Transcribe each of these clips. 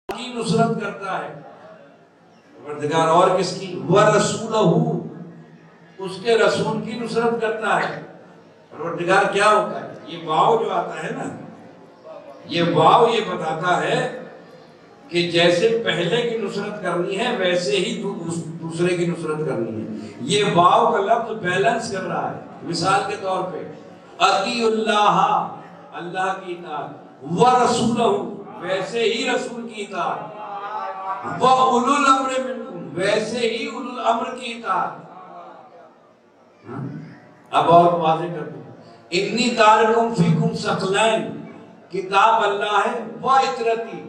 کی نصرت کرتا ہے پروردگار، اور کس کی؟ وَرَسُولَهُ، اس کے رسول کی نصرت کرتا ہے پروردگار۔ کیا ہوتا ہے یہ واو جو آتا ہے نا، یہ واو یہ بتاتا ہے کہ جیسے پہلے کی نصرت کرنی ہے ویسے ہی دوسرے کی نصرت کرنی ہے۔ یہ واو کا لفظ بیلنس کر رہا ہے۔ مثال کے طور پہ اطیعوا اللہ، اللہ کی اطاعت، وَرَسُولَهُ، ویسے ہی رسول کی اطاعت، وَأُولُو الْأَمْرِ مِنْکُمْ، ویسے ہی اولو الامر کی اطاعت۔ اب اور واضح کر دوں، انی تارکم فیکم ثقلین، کتاب اللہ ہے، وَعِطْرَتِی،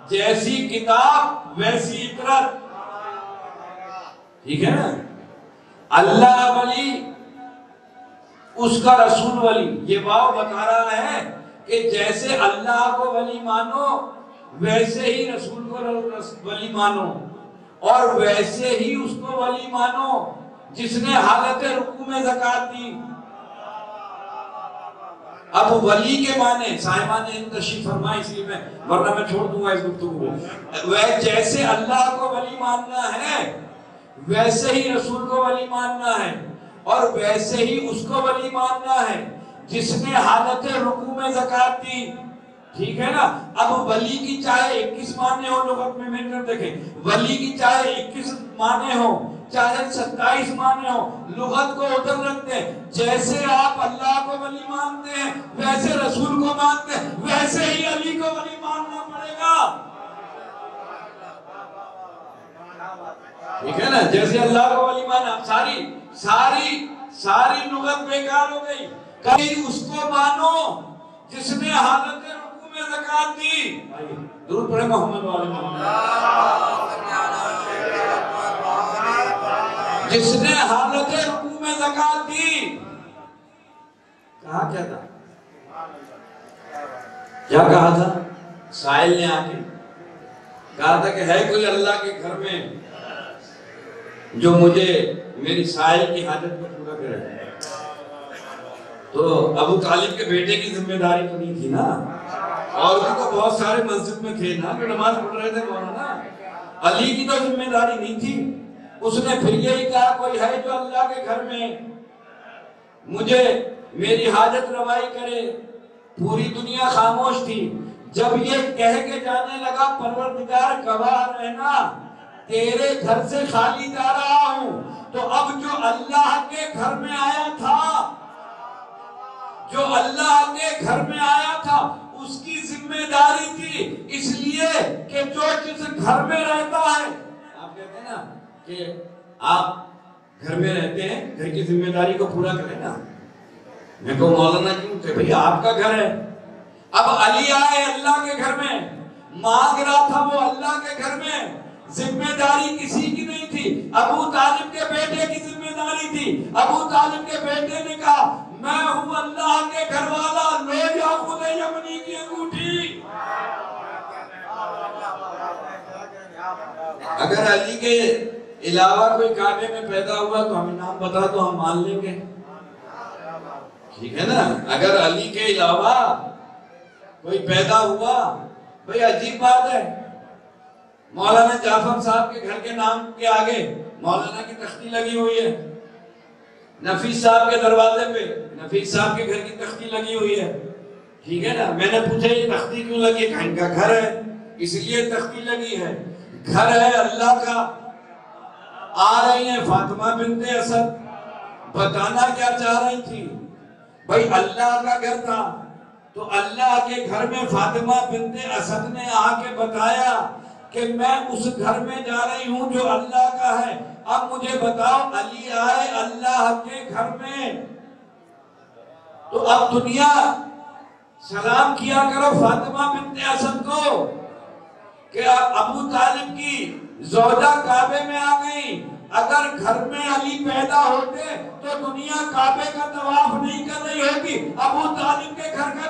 جیسی کتاب ویسی عطرت، ٹھیک ہے نا؟ اللہ ولی، اس کا رسول ولی۔ یہ واو بتا رہا ہے کہ جیسے اللہ کو ولی مانو ویسے ہی رسول کو ولی مانو، اور ویسے ہی اس کو ولی مانو جس نے حالت رکوع میں زکوٰۃ دی۔ اب ولی کے معنی صاحبان نے تشریف فرمائی، اس لیے ورنہ میں چھوڑ دوں گا اس گفتگو کو۔ جیسے اللہ کو ولی ماننا ہے ویسے ہی رسول کو ولی ماننا ہے، اور ویسے ہی اس کو ولی ماننا ہے جس نے حالت رکوع میں زکوٰۃ دی، ٹھیک ہے نا؟ اب ولی کی چاہے 21 معنی ہو لغت میں، میں دیکھیں ولی کی چاہے 21 معنی ہو چاہے 27 معنی ہو، لغت کو ادھر رکھتے ہیں۔ جیسے آپ اللہ کو ولی مانتے ہیں ویسے رسول کو مانتے ہیں، ویسے ہی علی کو ولی ماننا پڑے گا، ٹھیک ہے نا؟ جیسے اللہ کو ولی مانا، ساری لغت بیکار ہو گئی۔ کبھی اس کو مانو جس نے حالت رکوع میں زکوٰۃ دی۔ درود پڑھے محمد والے محمد، جس نے حالت رکوع میں زکوٰۃ دی۔ کہا کیا تھا؟ کیا کہا تھا؟ سائل نے آ کے کہا تھا کہ ہے کوئی اللہ کے گھر میں جو مجھے میری سائل کی حاجت کو پورا کرے؟ تو ابو طالب کے بیٹے کی ذمہ داری تو نہیں تھی نا، اور بھی تو بہت سارے مسجد میں تھے نا جو نماز پڑھ رہے تھے مولانا۔ علی کی تو ذمہ داری نہیں تھی، اس نے پھر یہی کہا کوئی ہے جو اللہ کے گھر میں مجھے میری حاجت روائی کرے۔ پوری دنیا خاموش تھی۔ جب یہ کہہ کے جانے لگا پروردگار گواہ رہنا تیرے گھر سے خالی جا رہا ہوں، تو اب جو اللہ کے گھر میں آیا تھا، جو اللہ کے گھر میں آیا تھا اس کی ذمہ داری تھی، اس لیے کہ جو جس گھر میں رہتا ہے، آپ کہتے ہیں نا کہ آپ گھر میں رہتے ہیں، گھر کی ذمہ داری کو پورا کریں نا۔ میں کہوں مولانا کیوں؟ کہ بھئی آپ کا گھر ہے۔ اب علی آئے اللہ کے گھر میں، مانگ رہا تھا وہ اللہ کے گھر میں، ذمہ داری کسی کی نہیں تھی، ابو طالب کے بیٹے کی ذمہ داری تھی۔ ابو طالب کے بیٹے نے کہا میں ہوں اللہ کے گھر والا، لو یا خود یمنی کی انگوٹھی۔ اگر علی کے علاوہ کوئی کعبے میں پیدا ہوا تو ہمیں نام بتا تو ہم مان لیں گے، ٹھیک ہے نا؟ اگر علی کے علاوہ کوئی پیدا ہوا، بھئی عجیب بات ہے، مولانا جعفر صاحب کے گھر کے نام کے آگے مولانا کی تختی لگی ہوئی ہے، نفیس صاحب کے دروازے پہ نفیس صاحب کے گھر کی تختی لگی ہوئی ہے، ٹھیک ہے نا؟ میں نے پوچھا یہ تختی کیوں لگی ہے؟ ان کا گھر ہے اس لیے تختی لگی ہے، گھر ہے اللہ کا۔ آ رہی ہیں فاطمہ بنت اسد، بتانا کیا چاہ رہی تھی؟ بھائی اللہ کا گھر تھا تو اللہ کے گھر میں فاطمہ بنت اسد نے آ کے بتایا کہ میں اس گھر میں جا رہی ہوں جو اللہ کا ہے۔ اب مجھے بتاؤ علی آئے اللہ کے گھر میں تو اب دنیا سلام کیا کرو فاطمہ بنت اسد کو کہ ابو طالب کی زوجہ کعبے میں آ گئی۔ اگر گھر میں علی پیدا ہوتے تو دنیا کعبے کا طواف نہیں کر رہی ہوگی، ابو طالب کے گھر کا